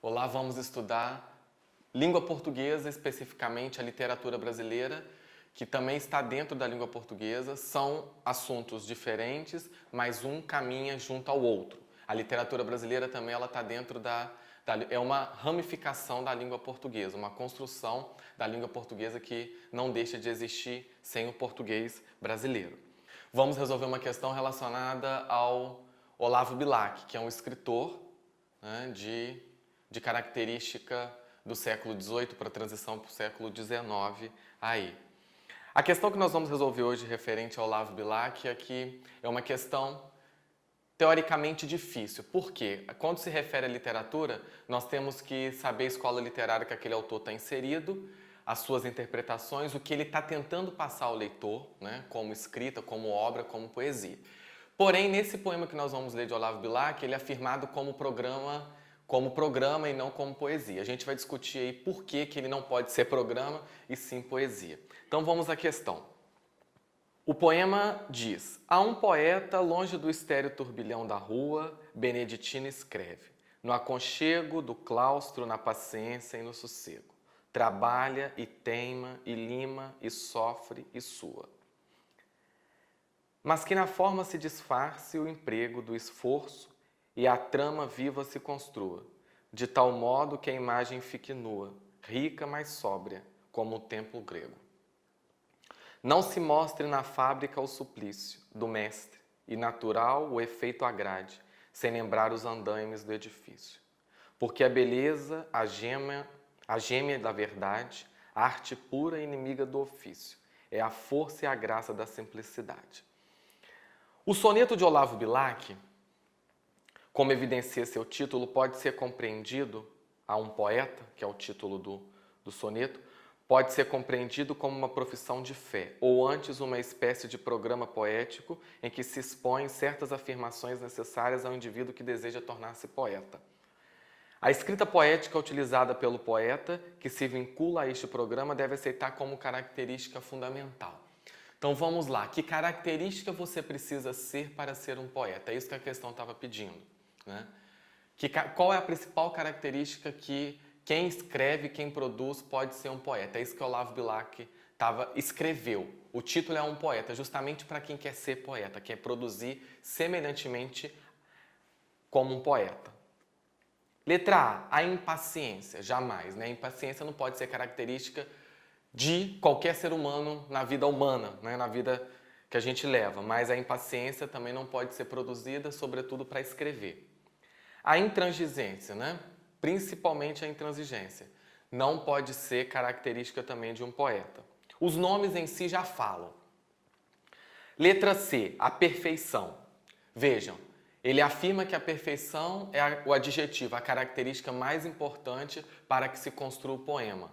Olá, vamos estudar língua portuguesa, especificamente a literatura brasileira, que também está dentro da língua portuguesa. São assuntos diferentes, mas um caminha junto ao outro. A literatura brasileira também ela está dentro é uma ramificação da língua portuguesa, uma construção da língua portuguesa que não deixa de existir sem o português brasileiro. Vamos resolver uma questão relacionada ao Olavo Bilac, que é um escritor, né, de característica do século XVIII para a transição para o século XIX aí. A questão que nós vamos resolver hoje referente ao Olavo Bilac aqui é uma questão teoricamente difícil. Por quê? Quando se refere à literatura, nós temos que saber a escola literária que aquele autor está inserido, as suas interpretações, o que ele está tentando passar ao leitor, né, como escrita, como obra, como poesia. Porém, nesse poema que nós vamos ler de Olavo Bilac, ele é afirmado como programa e não como poesia. A gente vai discutir aí por que ele não pode ser programa e sim poesia. Então vamos à questão. O poema diz: há um poeta longe do estéril turbilhão da rua, beneditino escreve, no aconchego do claustro, na paciência e no sossego. Trabalha e teima e lima e sofre e sua. Mas que na forma se disfarce o emprego do esforço e a trama viva se construa, de tal modo que a imagem fique nua, rica, mas sóbria, como o templo grego. Não se mostre na fábrica o suplício do mestre, e natural o efeito agrade, sem lembrar os andaimes do edifício. Porque a beleza, a gêmea da verdade, a arte pura e inimiga do ofício, é a força e a graça da simplicidade. O soneto de Olavo Bilac, como evidencia seu título, pode ser compreendido a um poeta, que é o título do soneto, pode ser compreendido como uma profissão de fé, ou antes uma espécie de programa poético em que se expõem certas afirmações necessárias ao indivíduo que deseja tornar-se poeta. A escrita poética utilizada pelo poeta, que se vincula a este programa, deve aceitar como característica fundamental. Então vamos lá, que característica você precisa ser para ser um poeta? É isso que a questão estava pedindo, né? Qual é a principal característica que quem escreve, quem produz pode ser um poeta? É isso que o Olavo Bilac escreveu. O título é Um Poeta, justamente para quem quer ser poeta, quer produzir semelhantemente como um poeta. Letra A impaciência, jamais, né? A impaciência não pode ser característica de qualquer ser humano na vida humana, né? Na vida que a gente leva, mas a impaciência também não pode ser produzida, sobretudo para escrever. A intransigência, né? Principalmente a intransigência, não pode ser característica também de um poeta. Os nomes em si já falam. Letra C, a perfeição. Vejam, ele afirma que a perfeição é o adjetivo, a característica mais importante para que se construa o poema.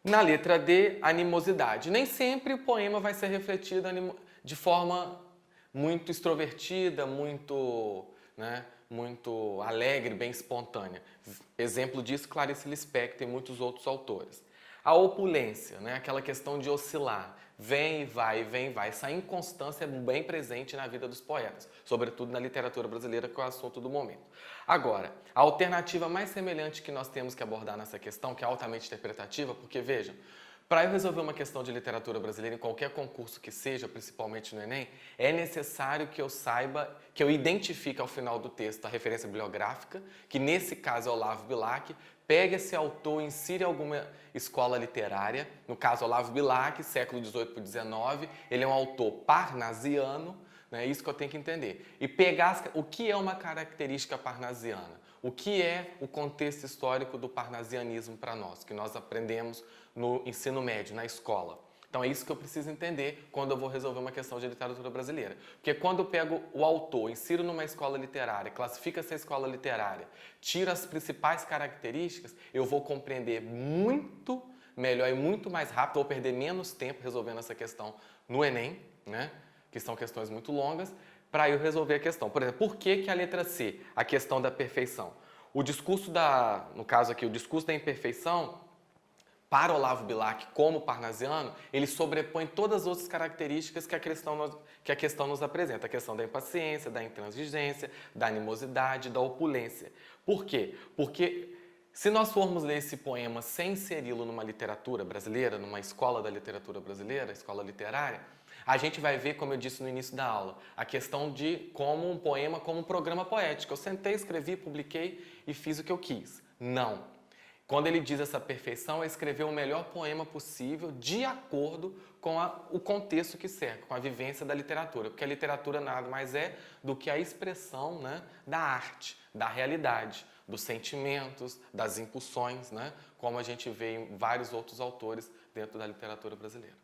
Na letra D, animosidade. Nem sempre o poema vai ser refletido de forma muito extrovertida, muito alegre, bem espontânea. Exemplo disso, Clarice Lispector e muitos outros autores. A opulência, né? Aquela questão de oscilar, vem e vai. Essa inconstância é bem presente na vida dos poetas, sobretudo na literatura brasileira, que é o assunto do momento. Agora, a alternativa mais semelhante que nós temos que abordar nessa questão, que é altamente interpretativa, porque vejam, para eu resolver uma questão de literatura brasileira em qualquer concurso que seja, principalmente no Enem, é necessário que eu saiba, que eu identifique ao final do texto a referência bibliográfica, que nesse caso é Olavo Bilac, pegue esse autor, insira alguma escola literária, no caso Olavo Bilac, século XVIII para XIX, ele é um autor parnasiano, é isso que eu tenho que entender. E pegar o que é uma característica parnasiana, o que é o contexto histórico do parnasianismo para nós, que nós aprendemos no ensino médio, na escola. Então é isso que eu preciso entender quando eu vou resolver uma questão de literatura brasileira. Porque quando eu pego o autor, insiro numa escola literária, classifico essa escola literária, tiro as principais características, eu vou compreender muito melhor e muito mais rápido, vou perder menos tempo resolvendo essa questão no Enem, né? Que são questões muito longas, para eu resolver a questão. Por exemplo, por que a letra C, a questão da perfeição? O discurso no caso aqui, o discurso da imperfeição para Olavo Bilac como parnasiano, ele sobrepõe todas as outras características que a questão nos apresenta. A questão da impaciência, da intransigência, da animosidade, da opulência. Por quê? Porque se nós formos ler esse poema sem inseri-lo numa literatura brasileira, numa escola da literatura brasileira, escola literária, a gente vai ver, como eu disse no início da aula, a questão de como um poema, como um programa poético. Eu sentei, escrevi, publiquei e fiz o que eu quis. Não. Quando ele diz essa perfeição, é escrever o melhor poema possível de acordo com o contexto que cerca, com a vivência da literatura. Porque a literatura nada mais é do que a expressão, né, da arte, da realidade, dos sentimentos, das impulsões, né, como a gente vê em vários outros autores dentro da literatura brasileira.